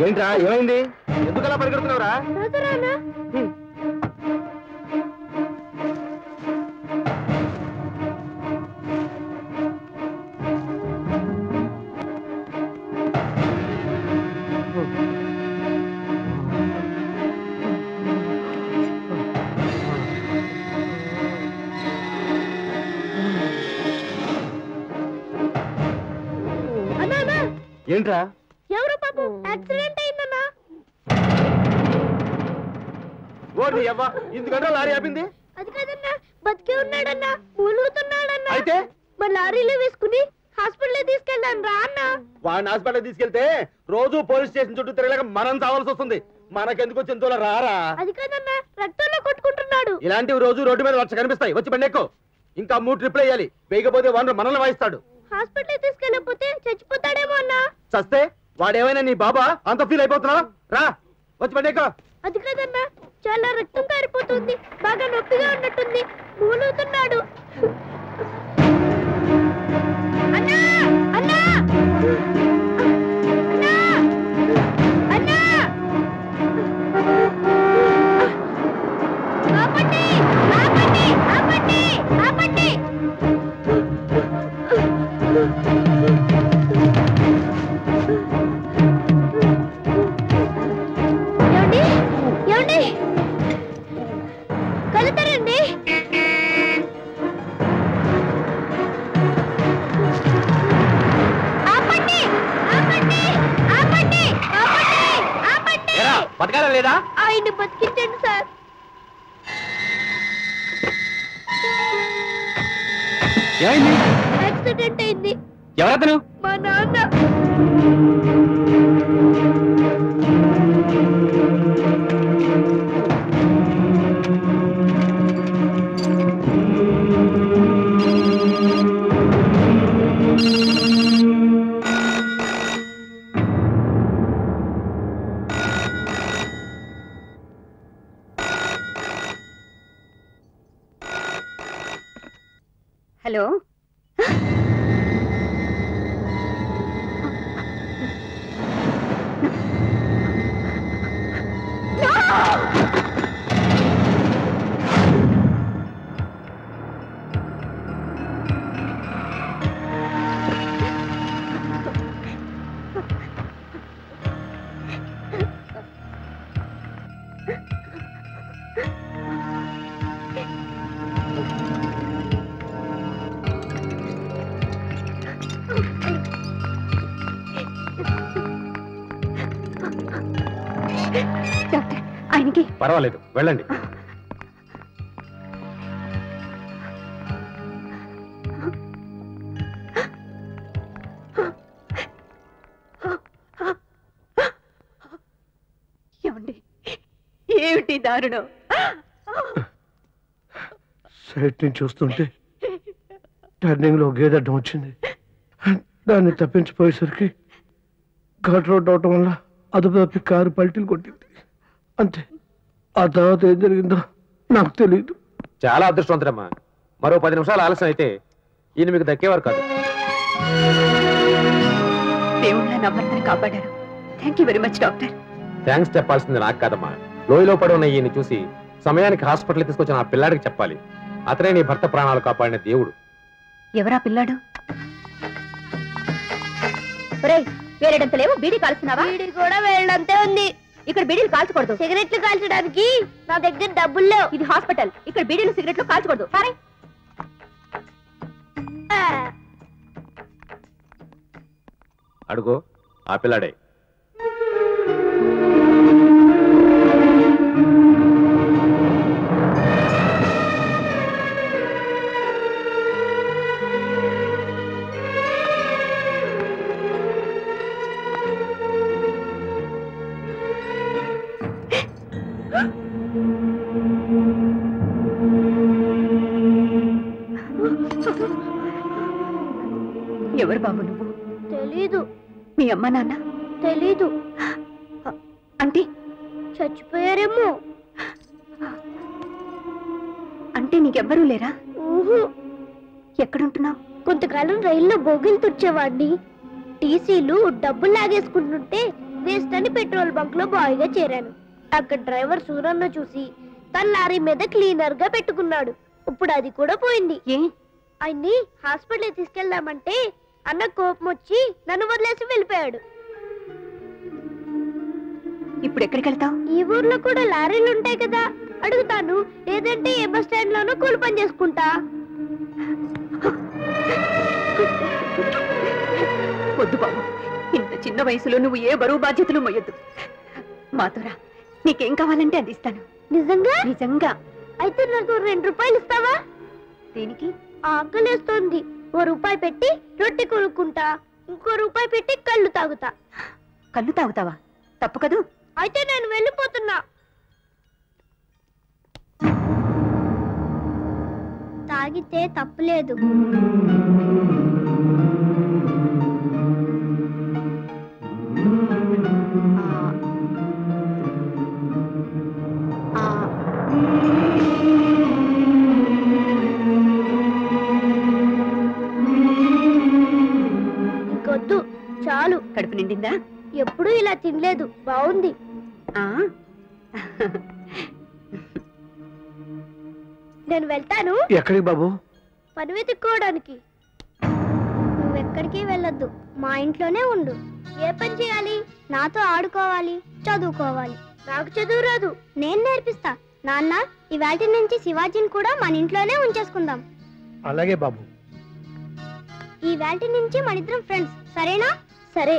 ఏంట్రా ఏమైంది? ఎందుకు అలా పరిగెడుతున్నావురా? ఏంట్రా? ఎవరు పాపం యాక్సిడెంట్ అయిందన్నా. ఓడి అవ్వ, ఇందుకంటే లారీ ఆపింది. అది కాదన్నా, బతికే ఉన్నాడన్నా, మూలుగుతున్నాడన్నా. అయితే మరి లారీలో వేసుకుని హాస్పిటల్ తీసుకెళ్ళాను రా అన్న. వాడిని హాస్పిటల్ తీసుకెళ్తే రోజు పోలీస్ స్టేషన్ చుట్టూ తిరగలేక మనం చావాల్సి వస్తుంది. మనకెందుకు చింతలో రారా? అది కాదన్నా, రక్తంలో కొట్టుకుంటున్నాడు. ఇలాంటివి రోజు రోడ్డు మీద వచ్చి కనిపిస్తాయి. వచ్చి బండి ఎక్కు. ఇంకా 3 ట్రిప్లు వేయాలి. వేయకపోతే వాడు మనల్ని వాయిస్తాడు. హాస్పిటల్ తీసుకెళ్ళకపోతే చచ్చిపోతాడేమో అన్నా. చస్తే వాడేమైనా నీ బాబా? అంత ఫీల్ అయిపోతున్నావు? రా, వచ్చి బండి ఎక్కు. అది కాదన్నా, చాలా రక్తం కారిపోతుంది, బాగా నొప్పిగా ఉన్నట్టుంది, మూలుగుతున్నాడు. అన్నా అన్నా అన్నా అన్నా, ఆపండి ఆపండి ఆపండి ఆపండి. ఏమండి కలుతారండి? ఆపండి ఆపండి ఆపండి ఆపండి ఆపండి. బతకాలా లేదా? ఆయన్ని బతికించండి సార్. ఏమైంది? యాక్సిడెంట్ అయింది. ఎవరతను? మా నాన్న. హలో, డాక్టర్ ఆయనకి పర్వాలేదు, వెళ్ళండి. ఏమండి, ఏమిటి దారుణం? సైట్ నుంచి చూస్తుంటే టర్నింగ్ లో గేదె అడ్డం వచ్చింది. దాన్ని తప్పించిపోయేసరికి ఘాట్ రోడ్ అవటం వల్ల అదుపు తప్పి కారు పల్టీలు కొట్టింది. అంతే. ఆ తర్వాత ఏం జరిగిందో నాకు తెలియదు. చాలా అదృష్టవంతుడమ్మా. మరో 10 నిమిషాలు ఆలస్యం అయితే ఈయన మీకు దక్కేవారు కాదు. దేవుళ్ళ నా భర్తని కాపాడారు. Thank you very much doctor. Thanks చెప్పాల్సింది నాకు కాదమ్మా. లోయలో పడి ఉన్న ఈయన్ని చూసి సమయానికి హాస్పిటల్ తీసుకొచ్చిన ఆ పిల్లాడికి చెప్పాలి. అతనే నీ భర్త ప్రాణాలు కాపాడిన దేవుడు. ఎవరా పిల్లాడు? వేరేడంతలేమో బీడీ కాల్చున్నావా? బీడీ కూడా వేరేడంతే ఉంది. ఇక్కడ బీడీలు కాల్చకూడదు. సిగరెట్లు కాల్చడానికి నా దగ్గర డబ్బులు లేవు. ఇది హాస్పిటల్. ఇక్కడ బీడీలు సిగరెట్లు కాల్చకూడదు. సరే, అడుగు, ఆ పిల్లాడే. ఎవరు బాబు నువ్వు? తెలీదు. మీ అమ్మ నాన్న? తెలీదు. అంటే చచ్చిపోయారేమో. అంటే నీకెవ్వరూ లేరా? ఊహు. ఎక్కడుంటున్నావు? కొంతకాలం రైల్లో బోగిలు తుడిచేవాడిని. టీసీలు డబ్బులు లాగేసుకుంటుంటే వేస్ట్ అని పెట్రోల్ బంక్ లో బాయ్ గా చేరాను. అక్కడ డ్రైవర్ సూరన్న చూసి తన లారీ మీద క్లీనర్ గా పెట్టుకున్నాడు. ఇప్పుడు అది కూడా పోయింది. ఆయన్ని హాస్పిటల్ తీసుకెళ్దామంటే అన్న కోపం వచ్చి నన్ను వదిలేసి వెళ్ళిపోయాడు. ఇప్పుడు ఎక్కడికి వెళ్తావు? ఈ ఊర్లో కూడా లారీలు ఉంటాయి కదా, అడుగుతాను. లేదంటే ఏ బస్ స్టాండ్ లోనో కూలి పని చేసుకుంటా. వద్దు బాబు, ఇంత చిన్న వయసులో నువ్వు ఏ బరువు బాధ్యతలు మొయ్యొద్దు. మాతోరా, నీకేం కావాలంటే అది ఇస్తాను. నిజంగా? నిజంగా. అయితే నాకు 2 రూపాయలు ఇస్తావా? దేనికి? ఆకలేస్తోంది. 1 రూపాయి పెట్టి రొట్టె కొనుక్కుంటా, ఇంకో రూపాయి పెట్టి కళ్ళు తాగుతా. కళ్ళు తాగుతావా? తప్పు కదూ. అయితే నేను వెళ్ళిపోతున్నా. తాగితే తప్పులేదు. ఇంకొద్దు, చాలు. కడుపు నిండిందా? ఎప్పుడూ ఇలా తినలేదు. బాగుంది. నేను వెళ్తాను. ఎక్కడికి బాబు? పని వెతుక్కోవడానికి. నువ్వెక్కడికి వెళ్ళొద్దు, మా ఇంట్లోనే ఉండు. ఏ పని చేయాలి? నాతో ఆడుకోవాలి, చదువుకోవాలి. నాకు చదువు రాదు, నేను నేర్పిస్తా. నాన్న, ఇవాటి నుంచి శివాజీని కూడా మన ఇంట్లోనే ఉంచేసుకుందాం. అలాగే బాబు. ఇవాటి నుంచి మన ఇద్దరం ఫ్రెండ్స్, సరేనా? సరే.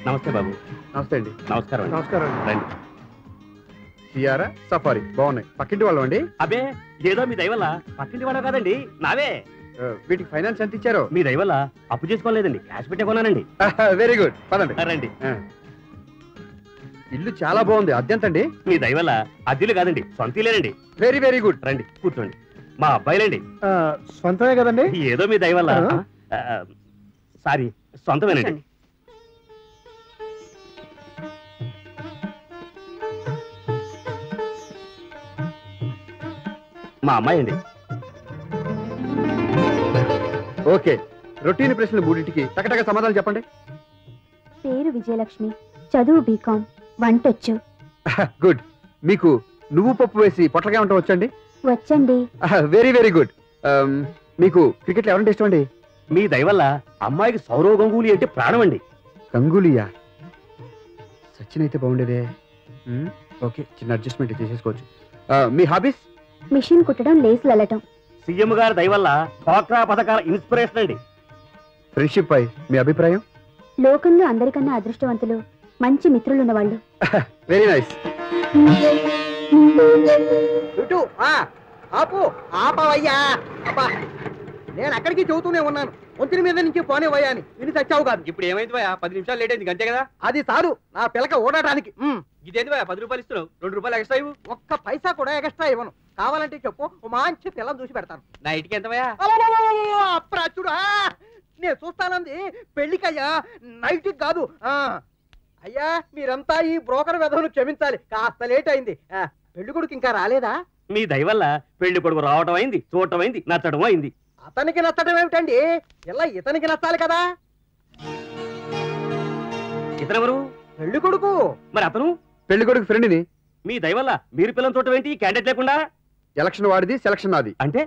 నమస్తే బాబు. నమస్తే అండి. నమస్కారం. నమస్కారం. రండి. సియారా, సఫారీ బాగున్నాయి. పక్కింటి వాళ్ళం అండి. అబే, ఏదో మీ దయవల్ల పక్కింటి వాడు కాదండి, నావే. వీటికి ఫైనాన్స్ ఎంత ఇచ్చారో? మీ దయవల్ల అప్పు చేసుకోలేదండి, క్యాష్ పెట్టే కొన్నానండి. వెరీ గుడ్, పదండి. రండి. ఇల్లు చాలా బాగుంది. అద్దెంతండి? మీ దయవల్ల అద్దెలు కాదండి, సొంతలేనండి. Very very good. రండి, కూర్చోండి. మా అబ్బాయిలండి. సొంతమే కదండి? ఏదో మీ దయవల్ల. సారీ, సొంతమేనండి. మా అమ్మాయి అండి. ఓకే, రొటీన్ ప్రశ్నలు మూడింటికి టకటక సమాధానం చెప్పండి. పేరు విజయలక్ష్మి, చదువు బీకాం, వంటొచ్చు. గుడ్. మీకు నువ్వు పప్పు వేసి పొట్లగా ఉండటం వచ్చండి? వచ్చండి. Very very good. మీకు క్రికెట్ ఎవరంటే ఇష్టం అండి? మీ దయవల్ల అమ్మాయికి సౌరవ్ గంగూలీ అంటే ప్రాణం అండి. గంగూలీయా? సచిన్ అయితే బాగుండేదే. ఓకే, చిన్న అడ్జస్ట్మెంట్ చేసేసుకోవచ్చు. మీ హాబీస్? మిషన్ కుట్టడం, లేసులు అల్లటం. సీఎం గారి దయవల్ల డ్వాక్రా పథకాల ఇన్స్పిరేషన్ అండి. ఫ్రెండ్షిప్ పై మీ అభిప్రాయం? లోకంలో అందరికన్నా అదృష్టవంతులు మంచి మిత్రులున్న వాళ్ళు. Very nice. ఆపు, ఆపవయ్యా. అబ్బా, నేను అక్కడికి చెబుతూనే ఉన్నాను, వంతుని మీద నుంచి పోనేవయ్యా అని. విని చచ్చావు కాదు. ఇప్పుడు ఏమైంది భయ? 10 నిమిషాలు లేట్ అయింది, అంతే కదా? అది చాలు నా పిలక ఓడటానికి. ఇదేంది భయ? 10 రూపాయలు ఇస్తున్నావు, 2 రూపాయలు ఎక్స్ట్రా ఇవ్వు. ఒక్క పైసా కూడా ఎక్స్ట్రా ఇవ్వను. కావాలంటే చెప్పు, ఓ మంచి పిల్లని చూసి పెడతాను. నా ఇంటికి ఎంత భయ? అప్రాచుడా, నేను చూస్తానంది పెళ్లికయ్యా, నైట్ కాదు. అయ్యా, మీరంతా ఈ బ్రోకర్ వెధవను క్షమించాలి, కాస్త లేట్ అయింది. పెళ్లి కొడుకు ఇంకా రాలేదా? మీ దయవల్ల పెళ్లి కొడుకు రావటం అయింది, చూడటం అయింది, నచ్చడం అయింది. అతనికి నచ్చడం ఏమిటండి? ఇలా ఇతనికి నచ్చాలి కదా. ఇతనెవరు? పెళ్లి కొడుకు. మరి అతను? పెళ్లి కొడుకు ఫ్రెండ్ని. మీ దయవల్ల మీరు పిల్లలు చూడటం ఏంటి? క్యాండిడేట్ లేకుండా? ఎలక్షన్ వాడిది, సెలక్షన్ నాది. అంటే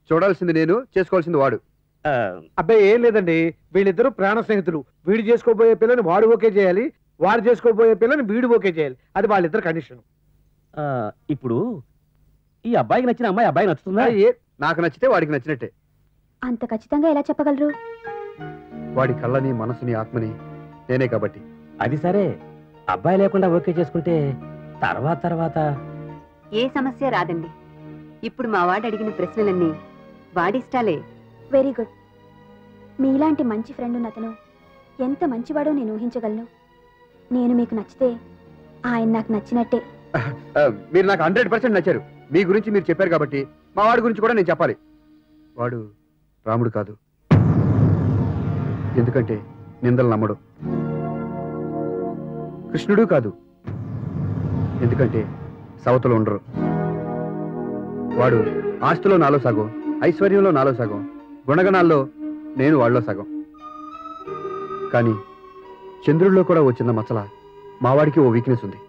చూడాల్సింది నేను, చేసుకోవాల్సింది వాడు. అబ్బాయి ఏం లేదండి, వీళ్ళిద్దరూ ప్రాణ స్నేహితులు. వీడు చేసుకోబోయే పిల్లని వాడు ఓకే చేయాలి, వాడు చేసుకోబోయే పిల్లని వీడు ఓకే చేయాలి. అది వాళ్ళిద్దరు కండిషన్. ఇప్పుడు ఈ అబ్బాయికి నచ్చిన అమ్మాయి అబ్బాయి నచ్చుతుందా? నాకు నచ్చితే వాడికి నచ్చినట్టే. అంత ఖచ్చితంగా ఎలా చెప్పగలరు? వాడి కళ్ళని, మనసుని, ఆత్మని నేనే కాబట్టి. అది సరే, అబ్బాయి లేకుండా ఓకే చేసుకుంటే తర్వాత ఏ సమస్య రాదండి. ఇప్పుడు మా వాడు అడిగిన ప్రశ్నలన్నీ వాడిష్టాలే. Very good. మీలాంటి మంచి ఫ్రెండ్ ఉన్న అతను ఎంత మంచివాడో నేను ఊహించగలను. నేను మీకు నచ్చితే ఆయన నాకు నచ్చినట్టే. మీరు నాకు 100% నచ్చారు. మీ గురించి మీరు చెప్పారు కాబట్టి మా వాడి గురించి కూడా నేను చెప్పాలి. వాడు రాముడు కాదు, ఎందుకంటే నిందలు నమ్మడు. కృష్ణుడు కాదు, ఎందుకంటే సవతలు ఉండరు. వాడు ఆస్తిలో నాలో సగం, ఐశ్వర్యంలో నాలో సగం, గుణగణాల్లో నేను వాళ్ళలో సగం. కానీ చంద్రుల్లో కూడా ఓ చిన్న మచ్చల మావాడికి ఓ వీక్నెస్ ఉంది.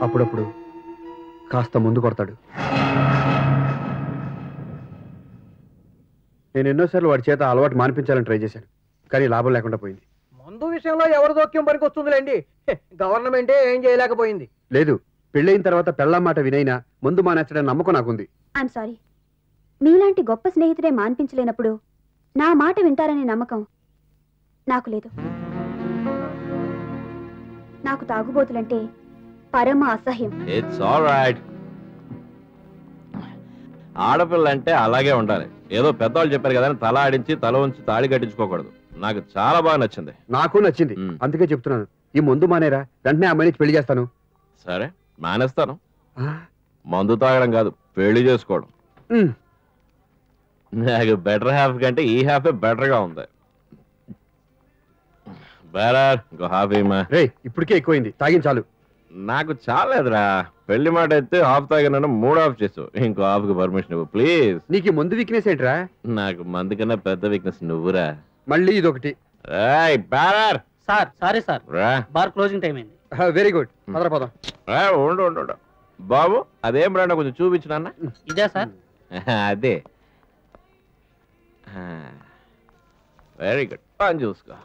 అప్పుడప్పుడు కాస్త ముందు కొడతాడు. నేను ఎన్నోసార్లు వాడి చేత అలవాటు మానిపించాలని ట్రై చేశాను, కానీ లాభం లేకుండా పోయింది. మందు విషయంలో ఎవరి దోక్యం పనికి వస్తుందిలేండి. గవర్నమెంటే ఏం చేయలేకపోయింది. లేదు, పెళ్ళైన తర్వాత పెళ్ళాం మాట వినైనా ముందు మానేచ్చడని నమ్మకం నాకుంది. ఐఎమ్ సారీ, మీలాంటి గొప్ప స్నేహితుడే మాన్పించలేనప్పుడు నా మాట వింటారనే నమ్మకం నాకు లేదు. నాకు తాగుబోతులంటే పరమ అసహ్యం. It's all right. ఆడపిల్ల అంటే అలాగే ఉండాలి. ఏదో పెద్దవాళ్ళు చెప్పారు కదా అని తల ఆడించి తల ఉంచి తాళి కట్టించుకోకూడదు. నాకు చాలా బాగా నచ్చింది. నాకు నచ్చింది, అందుకే చెప్తున్నాను. ఈ మందు మానేరా, వెంటనే అమ్మాయిని పెళ్లి చేస్తాను. సరే మానేస్తాను. మందు తాగడం కాదు, పెళ్లి చేసుకోవడం. నాకు బెటర్ హాఫ్ కంటే ఈ హాఫే బెటర్ గా ఉంది. ఇంకో హాఫ్ ఏమా? రే, ఇప్పటికే ఎక్కువైంది, తాగించాలు. నాకు చాలేదురా. పెళ్లి మాట అయితే హాఫ్ తాగిన 3 హాఫ్ చేసావు. ఇంకో హాఫ్ కి పర్మిషన్ ఇవ్వు ప్లీజ్. నీకు మందు వీక్నెస్ ఏంట్రా? నాకు మందు కన్నా పెద్ద వీక్నెస్ నువ్వురా. మళ్ళీ ఇదొకటి. Sir sorry sir, bar closing time అయింది. వెరీ గుడ్, పదం. ఉండు బాబు, అదేం బ్రాండ్ కొంచెం చూపించిన. ఇదే సార్. అదే వెరీ గుడ్, పని చూసుకో.